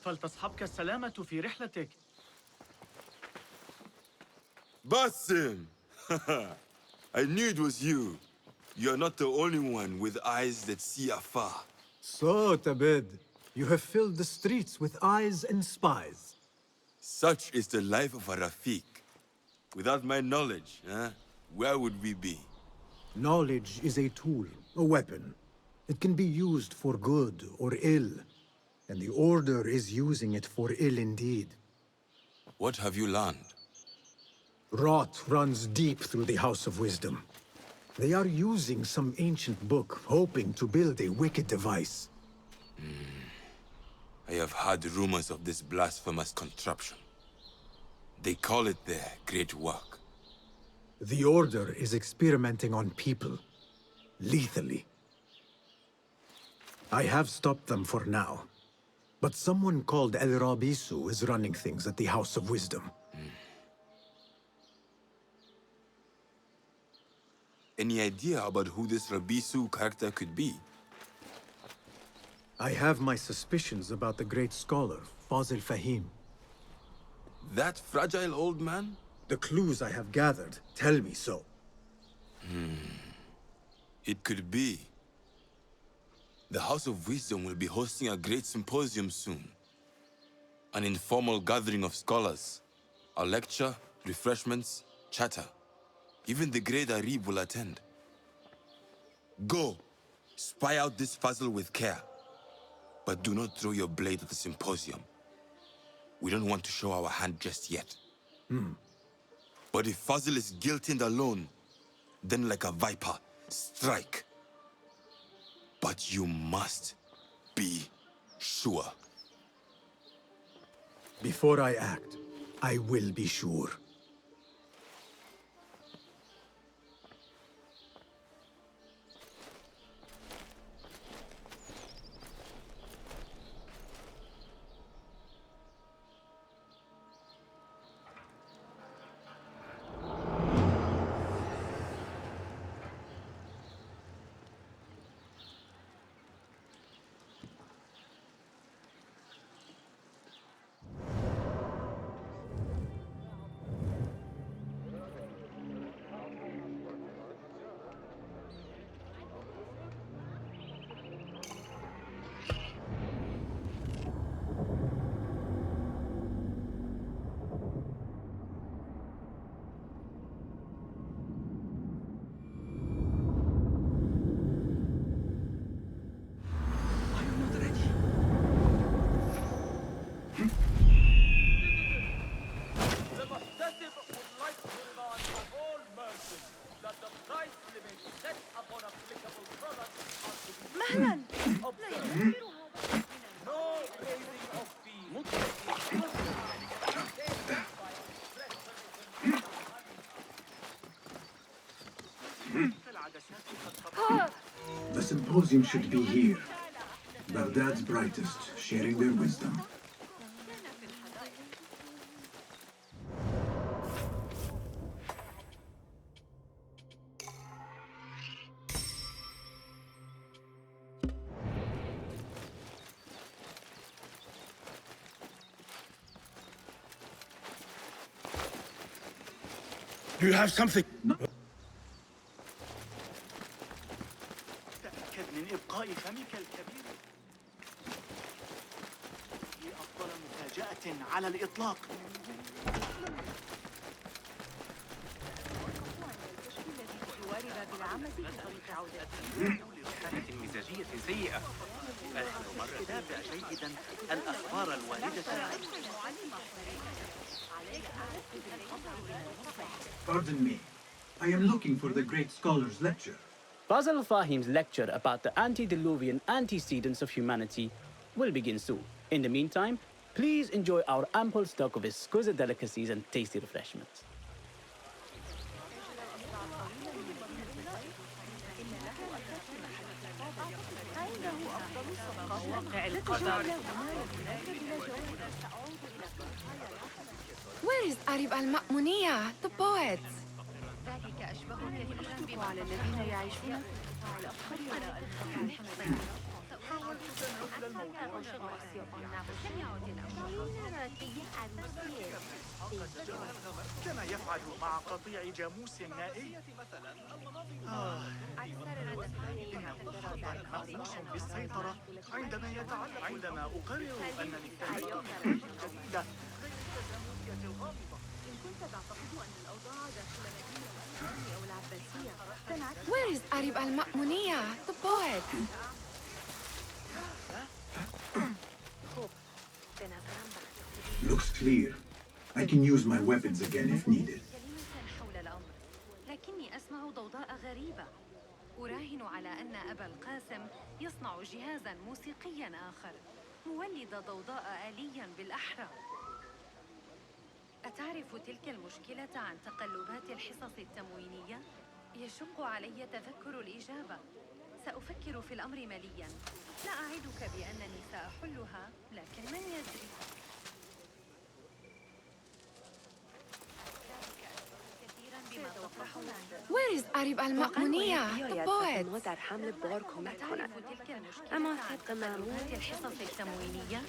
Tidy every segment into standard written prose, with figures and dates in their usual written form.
فلتصحبك السلامة في رحلتك. Basim! I knew it was you. You're not the only one with eyes that see afar. So, Tabed, you have filled the streets with eyes and spies. Such is the life of a Rafiq. Without my knowledge, where would we be? Knowledge is a tool, a weapon. It can be used for good or ill, and the Order is using it for ill indeed. What have you learned? Rot runs deep through the House of Wisdom. They are using some ancient book, hoping to build a wicked device. I have heard rumors of this blasphemous contraption. They call it their great work. The Order is experimenting on people, lethally. I have stopped them for now, but someone called El Rabisu is running things at the House of Wisdom. Any idea about who this Rabisu character could be? I have my suspicions about the great scholar, Fazil Fahim. That fragile old man? The clues I have gathered tell me so. It could be. The House of Wisdom will be hosting a great symposium soon. An informal gathering of scholars. A lecture, refreshments, chatter. Even the great Arib will attend. Go, spy out this puzzle with care. But do not throw your blade at the symposium. We don't want to show our hand just yet. But if Fazil is guilty and alone, then like a viper, strike. But you must be sure. Before I act, I will be sure. The symposium should be here. Baghdad's brightest, sharing their wisdom. Do you have something? No. تأكد من إبقاء فمك الكبير. هي أفضل مفاجأة على الإطلاق. حالة مزاجية سيئة. تتابع جيدا الأخبار الواردة. Pardon me. I am looking for the great scholar's lecture. Fazl Fahim's lecture about the antediluvian antecedents of humanity will begin soon. In the meantime, please enjoy our ample stock of exquisite delicacies and tasty refreshments. Where is Arib al-Ma'muniya, the poet? كما يفعل مع قطيع جاموس نائي. إنه خطر مفهوش بالسيطرة عندما أقرر أنني اكتشفت جديدة. Where is Arib al-Ma'muniyah, the poet? Looks clear. I can use my weapons again if needed. لكني أسمع ضوضاء غريبة. أراهن على أن أبا القاسم يصنع جهازاً موسيقياً آخر مولد ضوضاء آلياً بالأحرى. أتعرف تلك المشكلة عن تقلبات الحصص التموينية؟ يشق علي تذكر الإجابة. سأفكر في الأمر ملياً. لا أعدك بأنني سأحلها، لكن من يدري؟ Where is Arib al-Ma'muniyah, the poet? أما تقلبات الحصص التموينية؟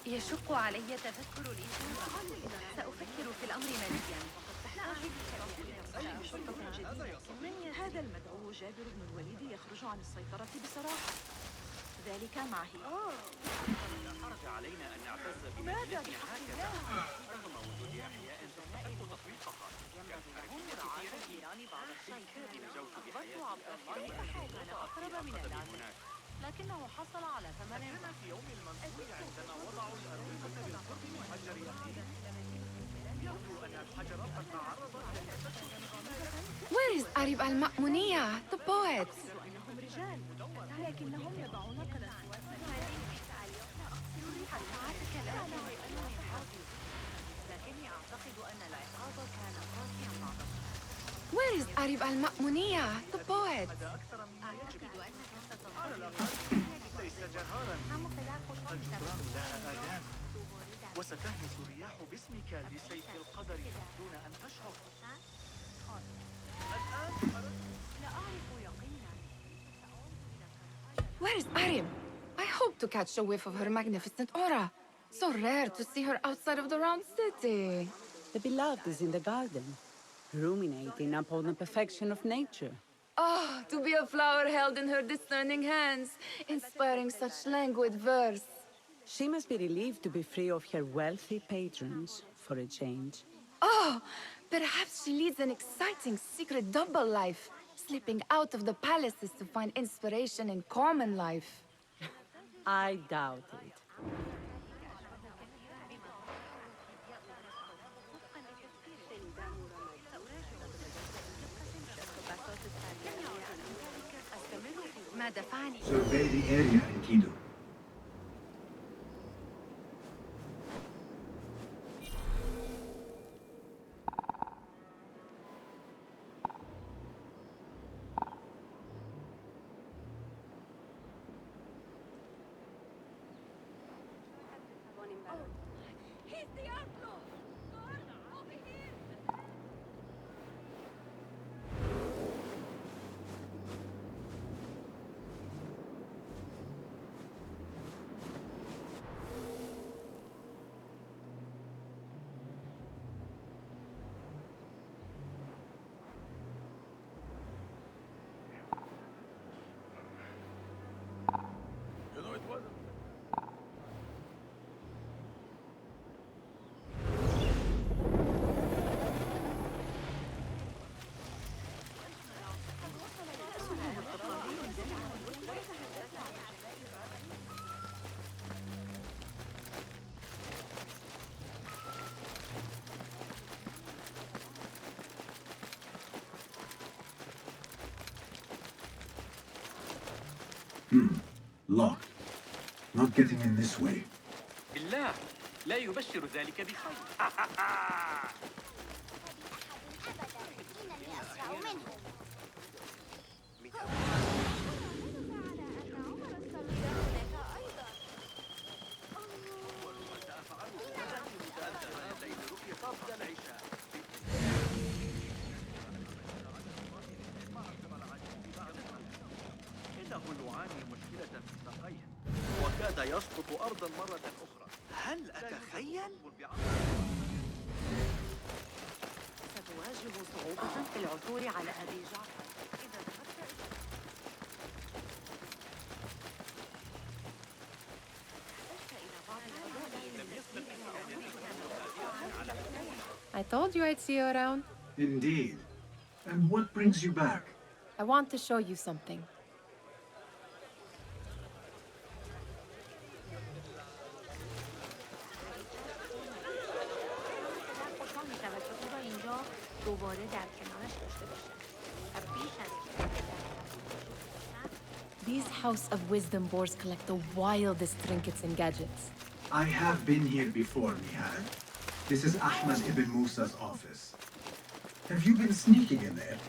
يشق علي تذكر الإجابة. سأفكر في الأمر ملياً. لا أعدك هذا المدعو جابر بن الوليد يخرج عن السيطرة بصراحة. ذلك معه. لا حرج علينا أن نعتز بمدينتنا هكذا رغم وجود أحياء تستحق تطبيقها. لكنه حصل على ثمن في يوم المنصور عندما وضعوا الأرضية بالقرب من حجر يقين. يبدو أن الحجر قد تعرض Where is Arib al-Ma'muniyah, the poet? أنهم رجال، لكنهم يضعون لكني أعتقد أن العقاب كان قاسيا بعض. Where is Arib al-Ma'muniyah, the poet? ليس جهارا. الجدران لها آلام، وستهمس الرياح باسمك لسيف القدر دون أن تشعر. Where is Arib? I hope to catch a whiff of her magnificent aura. So rare to see her outside of the round city. The beloved is in the garden, ruminating upon the perfection of nature. Oh, to be a flower held in her discerning hands, inspiring such languid verse. She must be relieved to be free of her wealthy patrons for a change. Oh, perhaps she leads an exciting secret double life, slipping out of the palaces to find inspiration in common life. I doubt it. ما دفعني Survey the area, Enkidu. Locked. Not getting in this way. بالله لا يبشر ذلك بخير. إنه يعاني مشكلة في ساقيه، وكاد سيسقط أرضا مرة أخرى. هل أتخيل؟ ستواجه صعوبة في العثور على أبي جعفر. إذا ذهبت I told you I'd see you around. Indeed. And what brings you back? I want to show you something. These House of Wisdom boards collect the wildest trinkets and gadgets. I have been here before, Nihad. This is Ahmed ibn Musa's office. Have you been sneaking in there?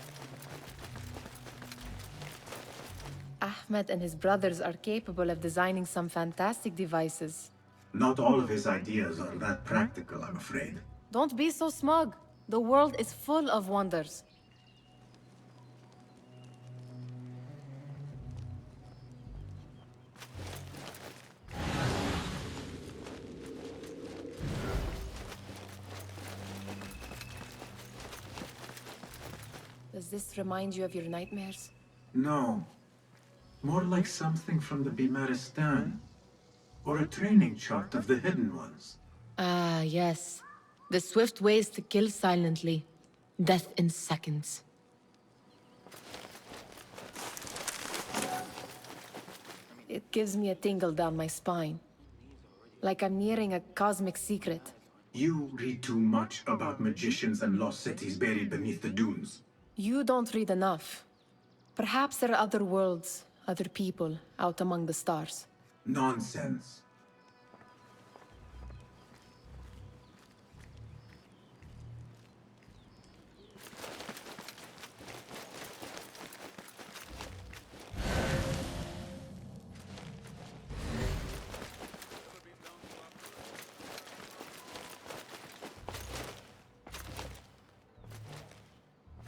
Ahmed and his brothers are capable of designing some fantastic devices. Not all of his ideas are that practical, I'm afraid. Don't be so smug. The world is full of wonders. Does this remind you of your nightmares? No. More like something from the Bimaristan. Or a training chart of the Hidden Ones. Ah, yes. The swift ways to kill silently. Death in seconds. It gives me a tingle down my spine. Like I'm nearing a cosmic secret. You read too much about magicians and lost cities buried beneath the dunes. You don't read enough. Perhaps there are other worlds, other people, out among the stars. Nonsense.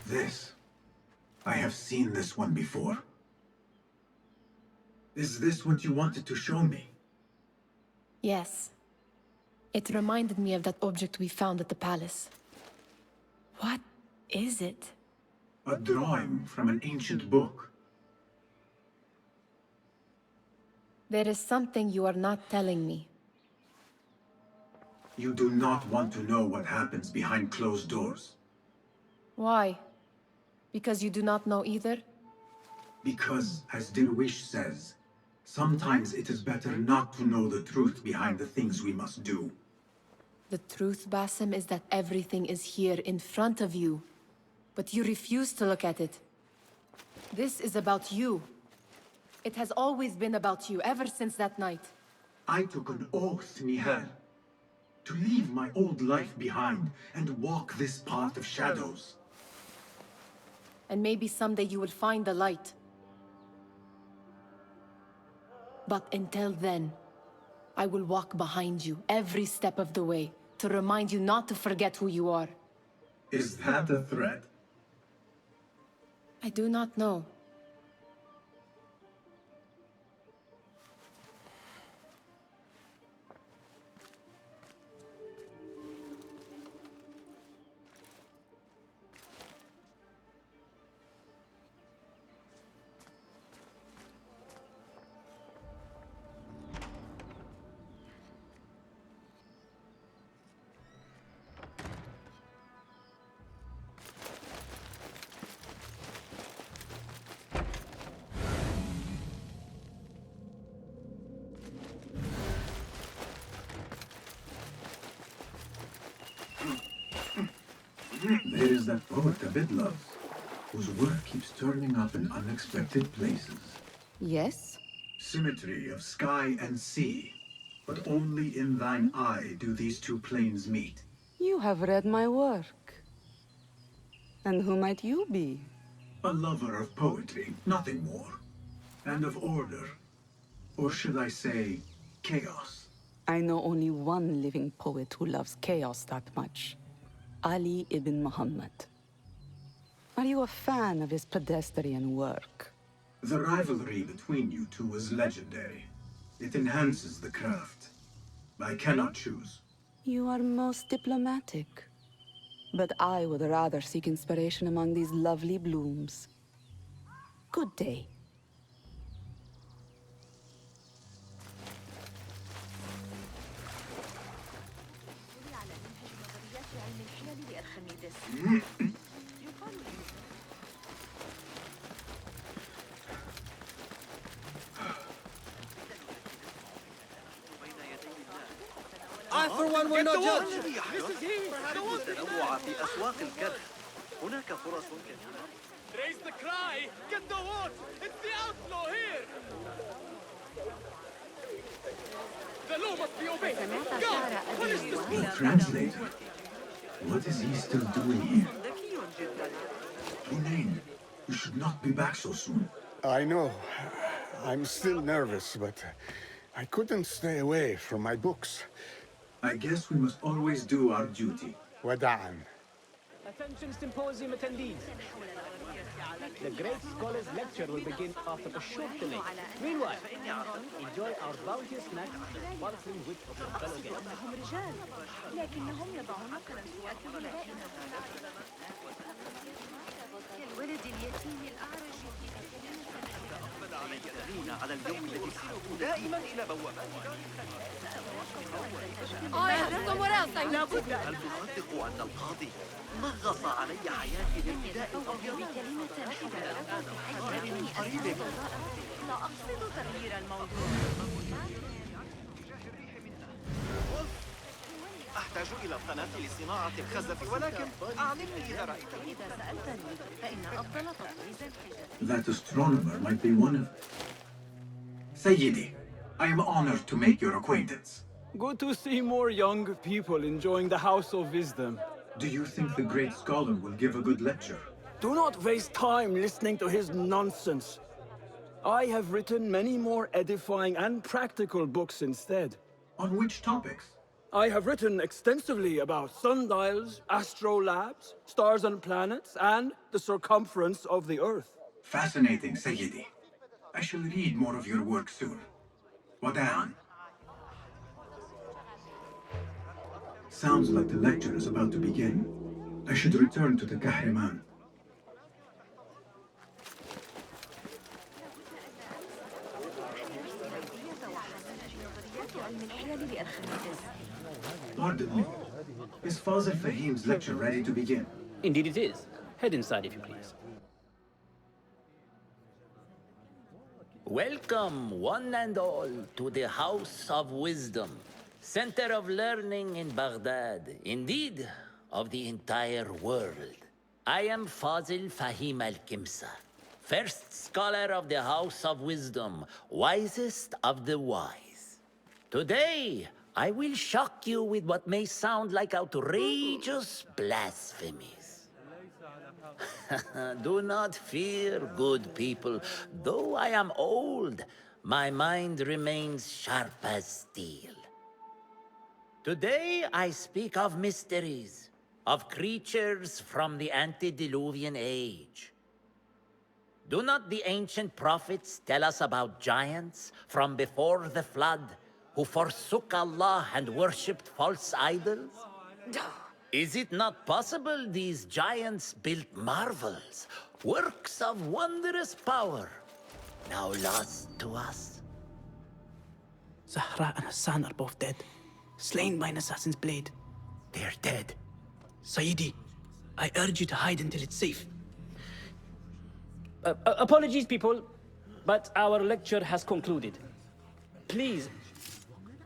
This. I have seen this one before. Is this what you wanted to show me? Yes. It reminded me of that object we found at the palace. What is it? A drawing from an ancient book. There is something you are not telling me. You do not want to know what happens behind closed doors. Why? Because you do not know either? Because, as Dirwish says, sometimes it is better not to know the truth behind the things we must do. The truth, Basim, is that everything is here in front of you. But you refuse to look at it. This is about you. It has always been about you, ever since that night. I took an oath, Nihal, to leave my old life behind and walk this path of shadows. And maybe someday you will find the light. But until then, I will walk behind you every step of the way to remind you not to forget who you are. Is that a threat? I do not know. There is that poet David loves, whose work keeps turning up in unexpected places. Yes? Symmetry of sky and sea, but only in thine eye do these two planes meet. You have read my work. And who might you be? A lover of poetry, nothing more. And of order. Or should I say, chaos. I know only one living poet who loves chaos that much. Ali ibn Muhammad. Are you a fan of his pedestrian work? The rivalry between you two is legendary. It enhances the craft. I cannot choose. You are most diplomatic. But I would rather seek inspiration among these lovely blooms. Good day. على منهج نظريات علم الحيل لأرخميدس. يقال I for one will not judge. التنوع في أسواق الكرخ. هناك فرص كثيرة. Raise the cry! Get the watch! It's the outlaw here! The law must be obeyed! سمعت شعر أبي وهذا Translator. What is he still doing here? ذكي جدا. Hunain, you should not be back so soon. I know. I'm still nervous, but I couldn't stay away from my books. I guess we must always do our duty. Wada'an. Attention symposium attendees. The great scholar's lecture will begin after a short delay. Meanwhile, enjoy our bounteous snacks and sparkling wit of your fellow guests. أنهم رجال لكنهم يضعون قلنسواتهم دائما. كالولد اليتيم الأعرج في ينتهين على اليوم الذي أحب دائما إلى بوابة. هل تصدق أن القاضي نغص علي حياتي للفداء الأبيض؟ بكلمة حدثني قريب. لا أقصد تغيير الموضوع. أحتاج إلى القناة لصناعة الخزف، ولكن أعلمني إذا رأيت. إذا سألتني فإن أفضل تطويز الحجج. That astronomer might be one of... Sayyidi, I am honored to make your acquaintance. Good to see more young people enjoying the House of Wisdom. Do you think the great scholar will give a good lecture? Do not waste time listening to his nonsense. I have written many more edifying and practical books instead. On which topics? I have written extensively about sundials, astrolabes, stars and planets, and the circumference of the Earth. Fascinating, Sayyidi. I shall read more of your work soon. Wada'an. Sounds like the lecture is about to begin. I should return to the Kahraman. Pardon me. Is Fazil Fahim's lecture ready to begin? Indeed it is. Head inside if you please. Welcome, one and all, to the House of Wisdom, center of learning in Baghdad, indeed, of the entire world. I am Fazil Fahim al-Kimsa, first scholar of the House of Wisdom, wisest of the wise. Today, I will shock you with what may sound like outrageous blasphemies. Do not fear, good people. Though I am old, my mind remains sharp as steel. Today I speak of mysteries, of creatures from the antediluvian age. Do not the ancient prophets tell us about giants from before the flood who forsook Allah and worshipped false idols? Is it not possible these giants built marvels, works of wondrous power, now lost to us? Zahra and Hassan are both dead, slain by an assassin's blade. They're dead. Sayyidi, I urge you to hide until it's safe. Apologies, people, but our lecture has concluded. Please,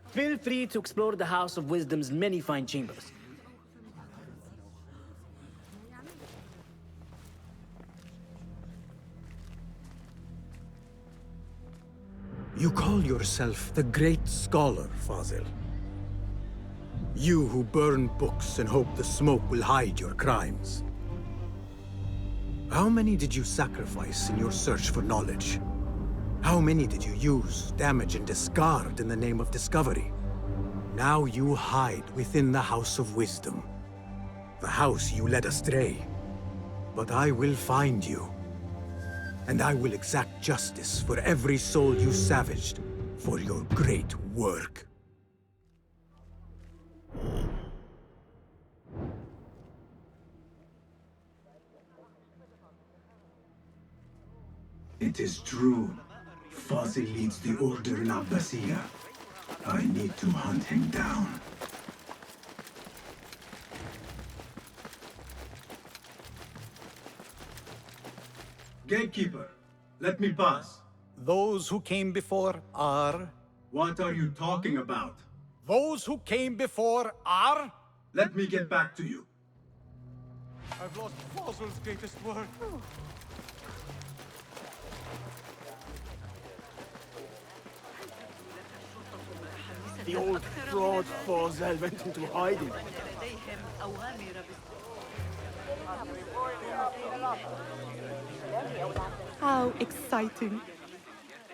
feel free to explore the House of Wisdom's many fine chambers. You call yourself the great scholar, Fazil. You who burn books and hope the smoke will hide your crimes. How many did you sacrifice in your search for knowledge? How many did you use, damage, and discard in the name of discovery? Now you hide within the House of Wisdom. The house you led astray. But I will find you. And I will exact justice for every soul you savaged, for your great work. It is true. Fazil leads the Order in Abbasiyah. I need to hunt him down. Gatekeeper, let me pass. Those who came before are... What are you talking about? Those who came before are... Let me get back to you. I've lost Fazil's greatest work. The old fraud Fazil went into hiding. How exciting.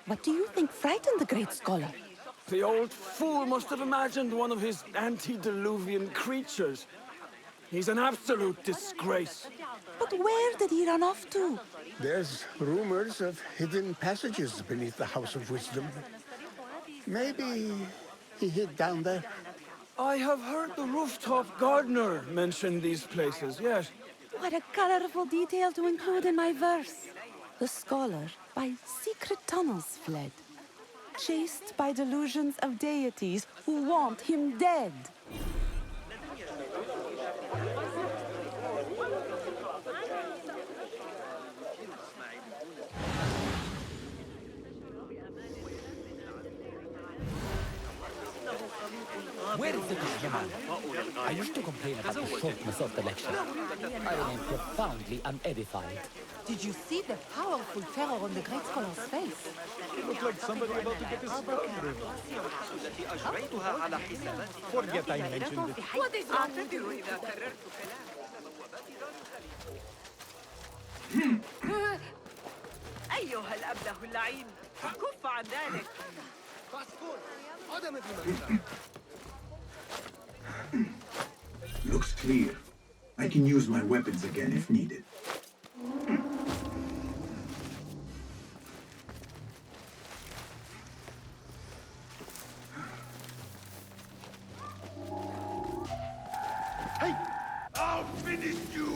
What do you think frightened the great scholar? The old fool must have imagined one of his antediluvian creatures. He's an absolute disgrace. But where did he run off to? There's rumors of hidden passages beneath the House of Wisdom. Maybe he hid down there. I have heard the rooftop gardener mention these places, yes. What a colorful detail to include in my verse. The scholar by secret tunnels fled, chased by delusions of deities who want him dead. Where is the Kahraman? I used to complain about the shortness of the lecture. I remain profoundly unedified. Did you see the powerful terror on the great scholar's face? It looked like somebody about to get his spell through. Forget I mentioned it. What is wrong with you? أيها الأبله اللعين كف عن ذلك. Looks clear. I can use my weapons again if needed. Hey! I'll finish you!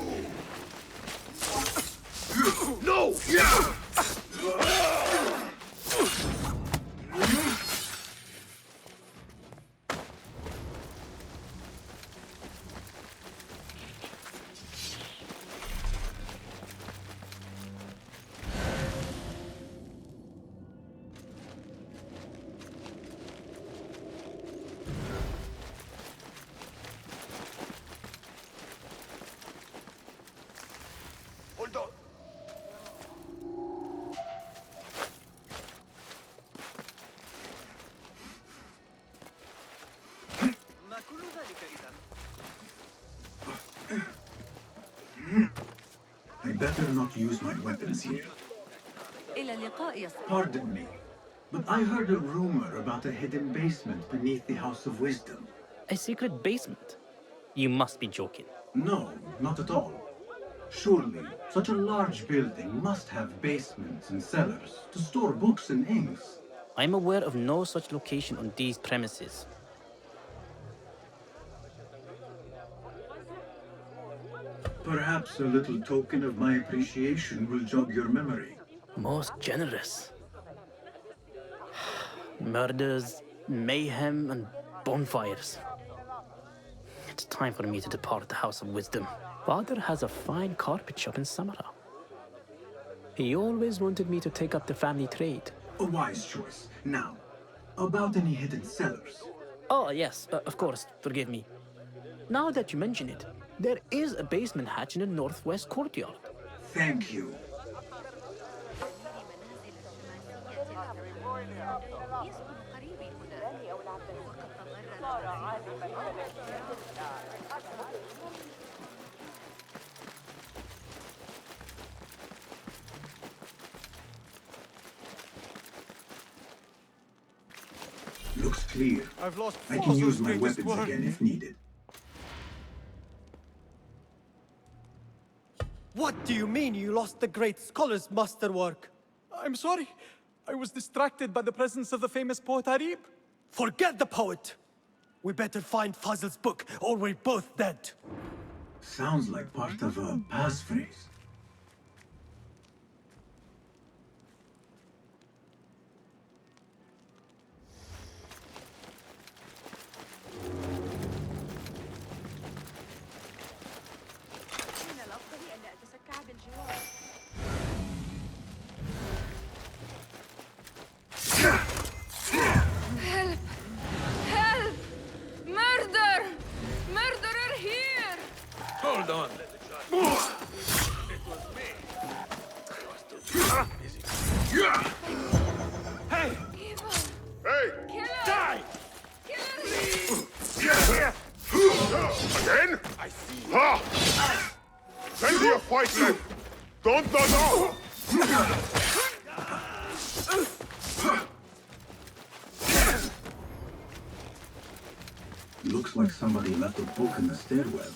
No! Yeah! Hold on. ما كل ذلك إذا؟ I better not use my weapons here. إلى اللقاء يا صديقي. Pardon me, but I heard a rumor about a hidden basement beneath the House of Wisdom. A secret basement? You must be joking. No, not at all. Surely, such a large building must have basements and cellars to store books and inks. I'm aware of no such location on these premises. Perhaps a little token of my appreciation will jog your memory. Most generous. Murders, mayhem, and bonfires. It's time for me to depart the House of Wisdom. Father has a fine carpet shop in Samara. He always wanted me to take up the family trade. A wise choice. Now, about any hidden cellars. Oh, yes, of course, forgive me. Now that you mention it, there is a basement hatch in the northwest courtyard. Thank you. Looks clear. I've lost I can use my greatest weapons work. again if needed. What do you mean you lost the great scholar's masterwork? I'm sorry. I was distracted by the presence of the famous poet Arib. Forget the poet! We better find Fazl's book, or we're both dead. Sounds like part of a passphrase. من الأفضل ألا أتسكع بالجوار. Help! Help! Murder! Murderer here! Hold on. Hey! Evil! Hey! Killer! Die! Killer! Again? I see. Ha! Plenty of fight left. Don't dodge off! Looks like somebody left a book in the stairwell.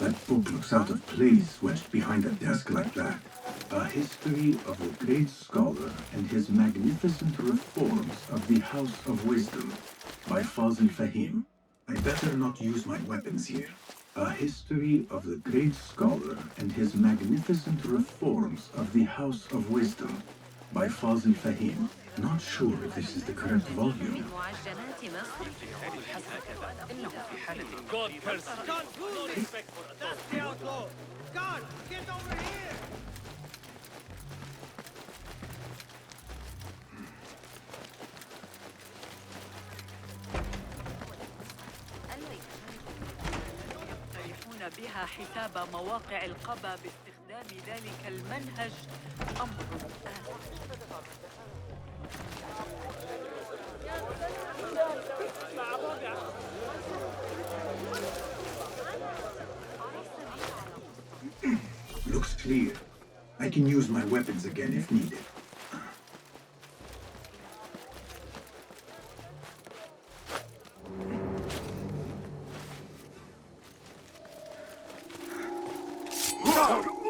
That book looks out of place wedged behind a desk like that. A history of a great scholar and his magnificent reforms of the House of Wisdom by Fazl Fahim. I better not use my weapons here. A history of the great scholar and his magnificent reforms of the House of Wisdom by Fazl Fahim. Not sure if this is the correct volume. God curse. God, no respect for authority. That's the outlaw. God, get over here. يقترحون بها حساب مواقع القبا باستخدام ذلك المنهج أمر Looks clear. I can use my weapons again if needed.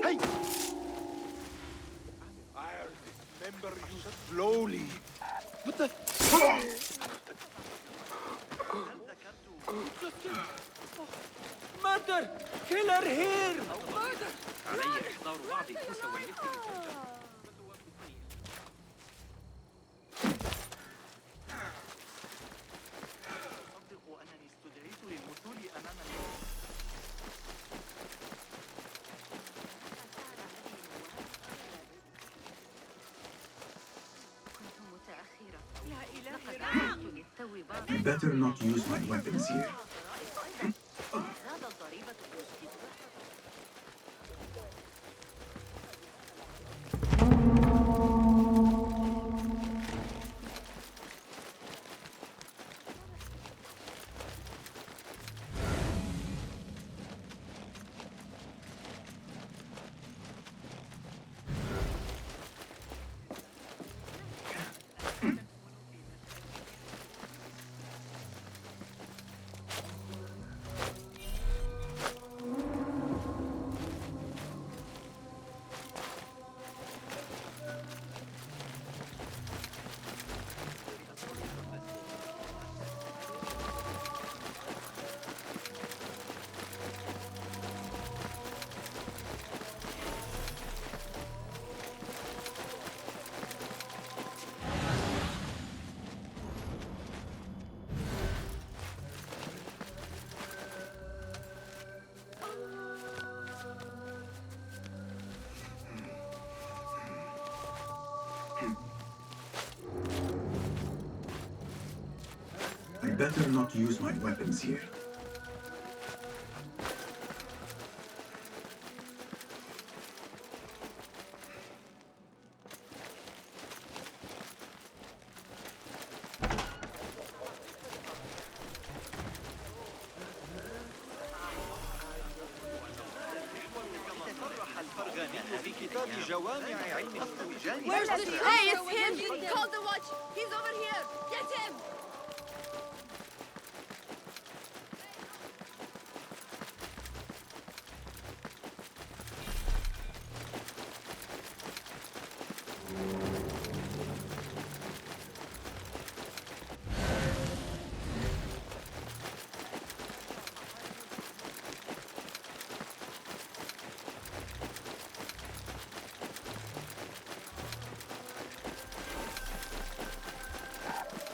Hey! I'll dismember you slowly. What the? Murder! Killer here! علي إحضار بعض الكوسة واللفت بالفرجة. أصدق أنني استدعيت للوصول أمام كنت متأخرة. يا إلهي لقد عرفت للتو بعض I better not use my weapons here. زادت ضريبة الرشد. I better not use my weapons here. إنقاذ جوامع علم الفوجان. Hey, it's him! Call the watch! He's over here! Get him!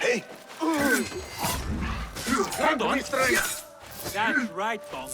Hey! Hold on! That's right, Bongo.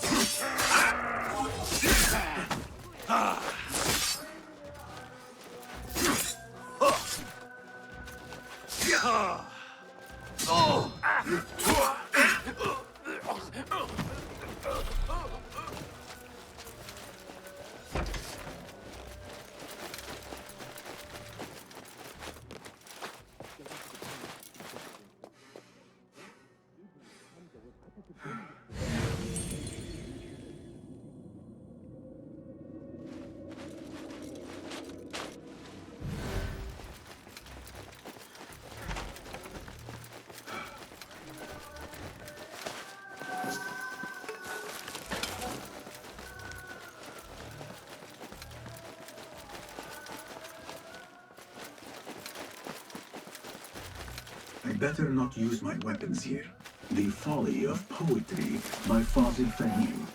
I better not use my weapons here. The Folly of Poetry by Fazil Fahim.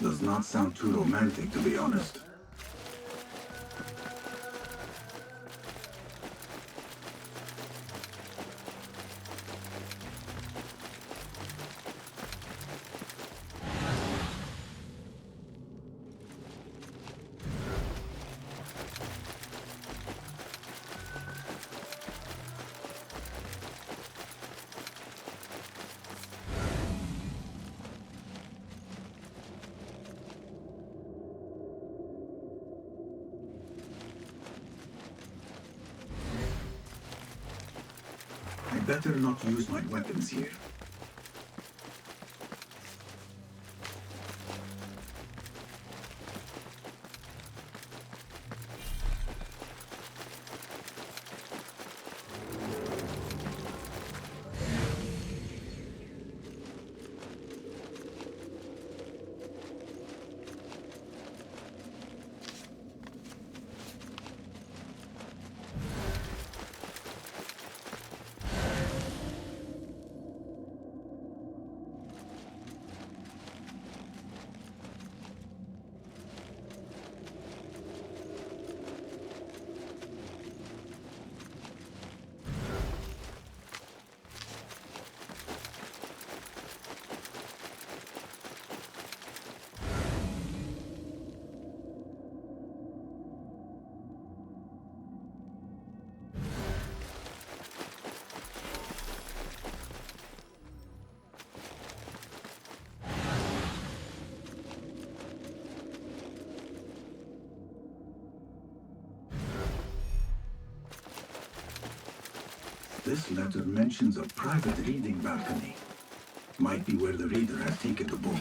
Does not sound too romantic, to be honest. I better not use my weapons here. This letter mentions a private reading balcony. Might be where the reader has taken the book.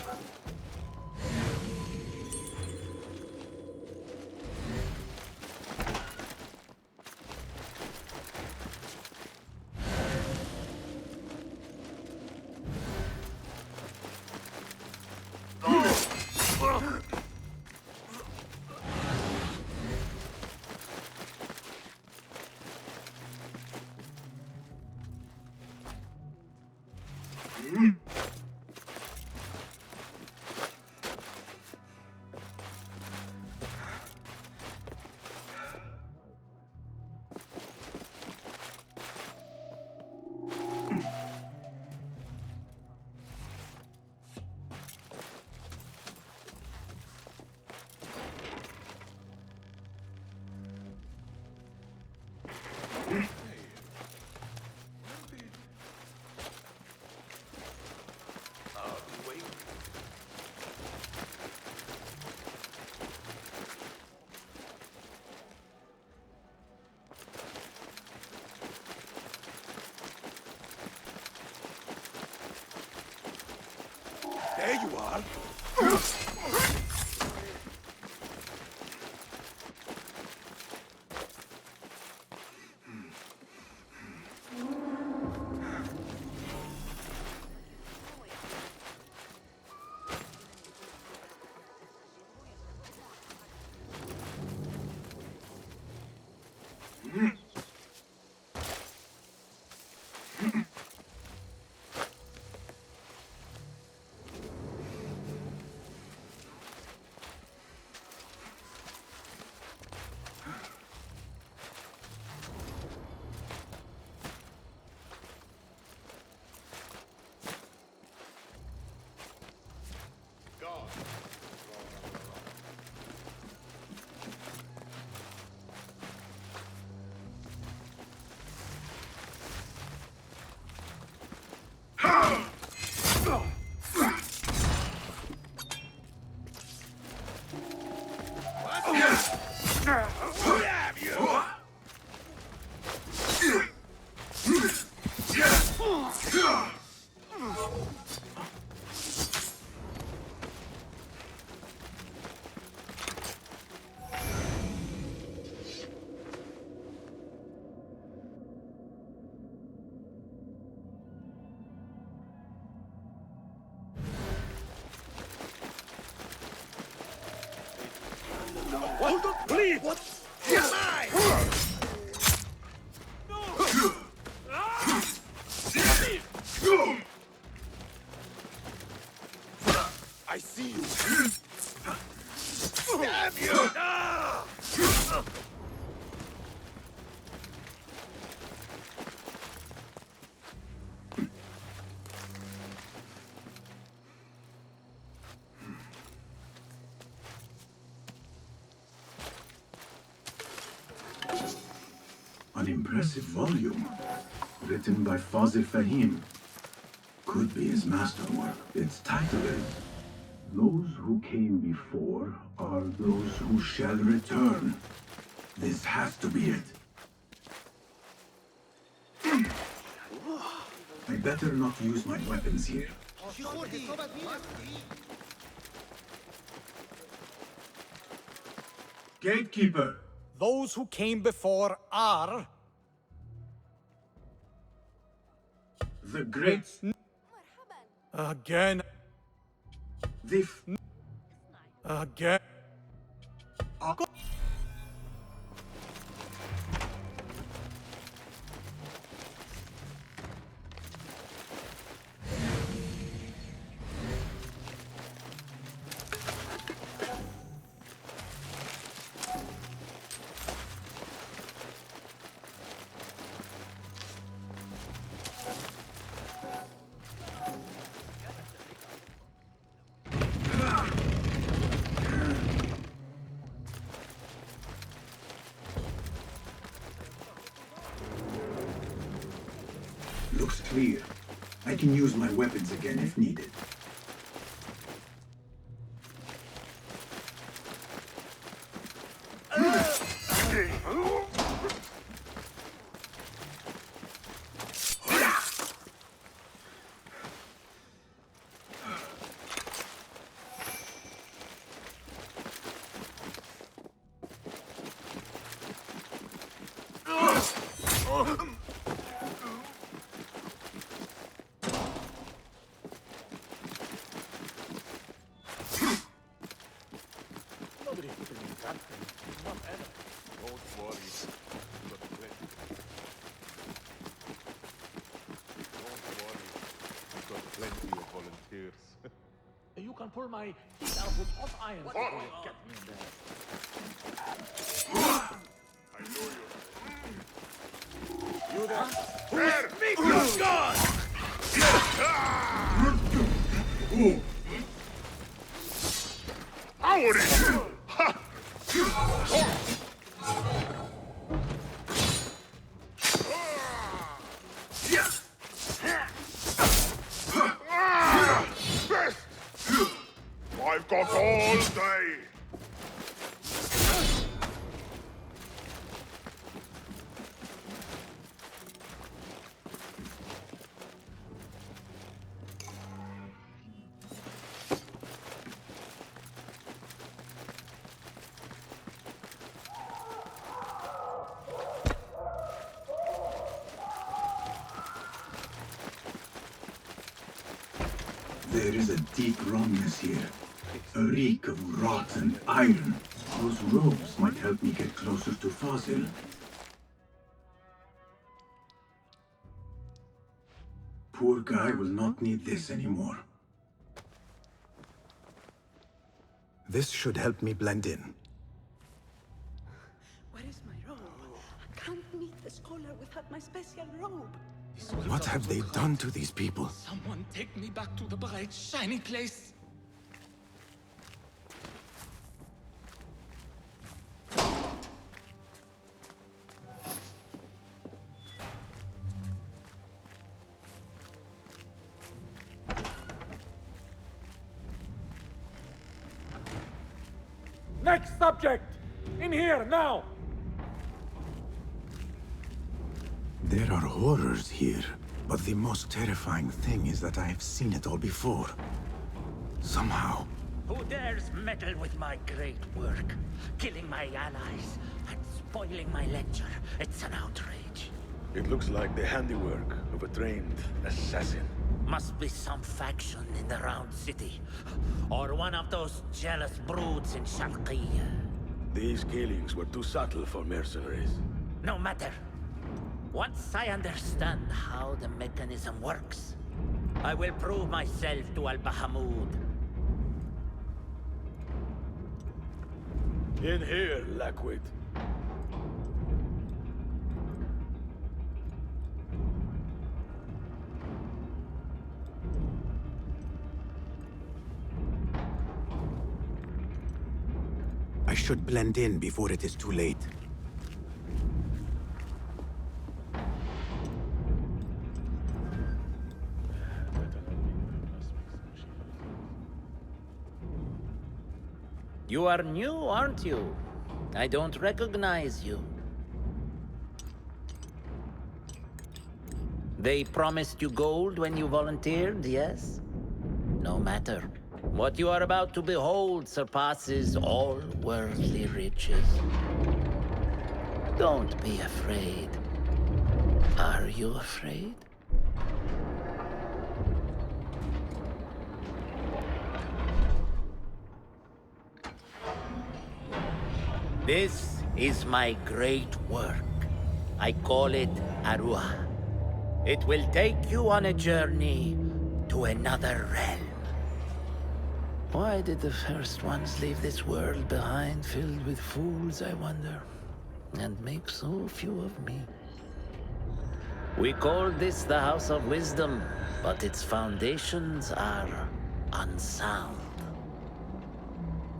There you are. What? I see you. Damn you! An impressive volume, written by Fazil Fahim. Could be his masterwork. Its title is Those Who Came Before Are Those Who Shall Return. This has to be it. I better not use my weapons here. Gatekeeper! Those who came before are... The Great... Again. Again. Looks clear. I can use my weapons again if needed. You can pull my feet out with hot iron. Get me in there. I know you. You there? There! Meet your god! Howdy! Ha! Best! I've got all day! There is a deep wrongness here. A reek of rotten iron. Those robes might help me get closer to Fazil. Poor guy will not need this anymore. This should help me blend in. Where is my robe? I can't meet the scholar without my special robe. What have they done to these people? Someone take me back to the bright, shiny place. Next subject! In here, now! There are horrors here, but the most terrifying thing is that I have seen it all before. Somehow. Who dares meddle with my great work? Killing my allies and spoiling my lecture. It's an outrage. It looks like the handiwork of a trained assassin. Must be some faction in the Round City. Or one of those jealous broods in Sharqiyya. These killings were too subtle for mercenaries. No matter. Once I understand how the mechanism works, I will prove myself to Al-Bahamud. In here, Lakwit. I should blend in before it is too late. You are new, aren't you? I don't recognize you. They promised you gold when you volunteered, yes? No matter. What you are about to behold surpasses all worldly riches. Don't be afraid. Are you afraid? This is my great work. I call it Arua. It will take you on a journey to another realm. Why did the first ones leave this world behind filled with fools, I wonder? And make so few of me. We call this the House of Wisdom, but its foundations are unsound.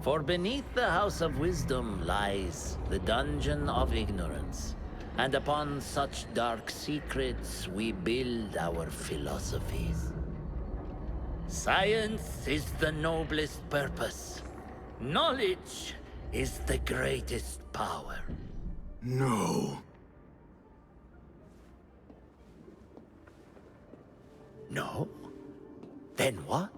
For beneath the House of Wisdom lies the Dungeon of Ignorance, and upon such dark secrets we build our philosophies. Science is the noblest purpose. Knowledge is the greatest power. No. No? Then what?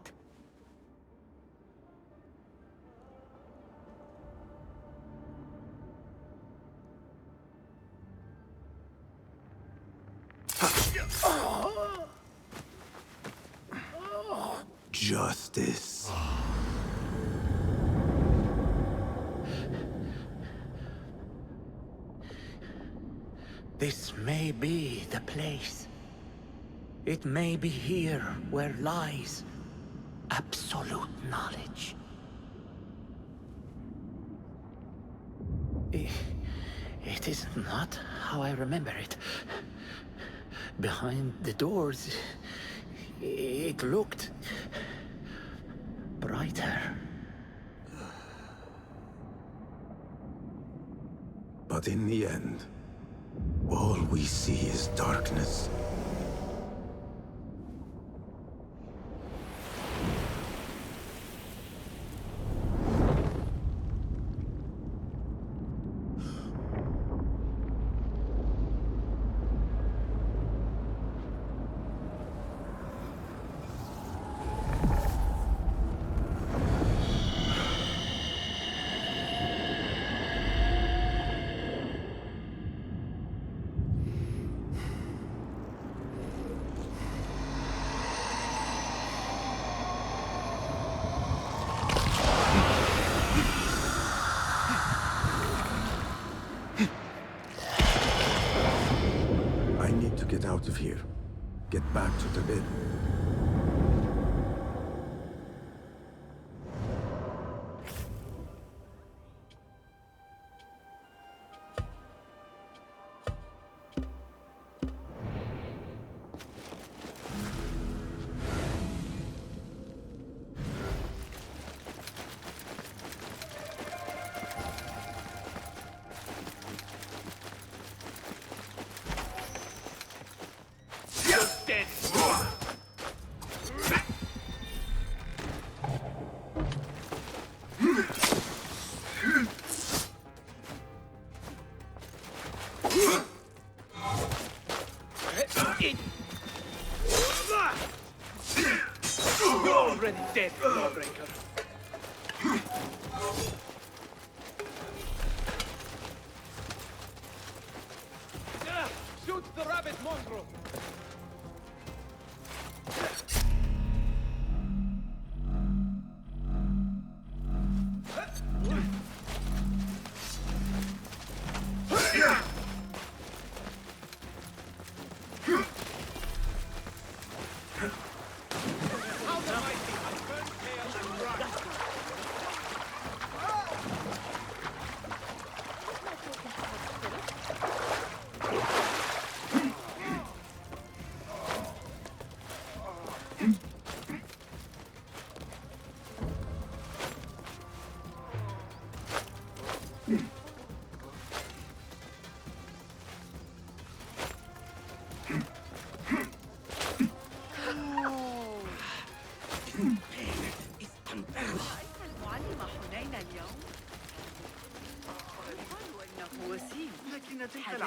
Justice. This may be the place. It may be here where lies absolute knowledge. It is not how I remember it. Behind the doors, it looked brighter. But in the end, all we see is darkness. Get out of here. Get back to the bed. You're already dead, Lawbreaker. Shoot the rabbit mongrel!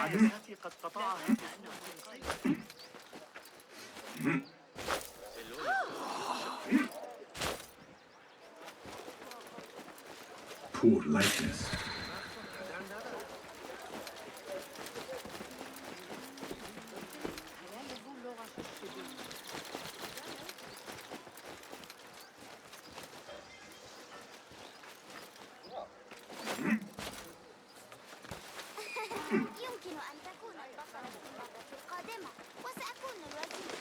عدساتي قد قطعها. Poor likeness. يمكن أن تكون البطلة في المرة القادمة وسأكون الوزير.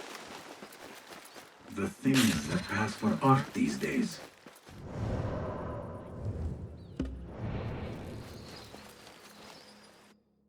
The things that pass for art these days.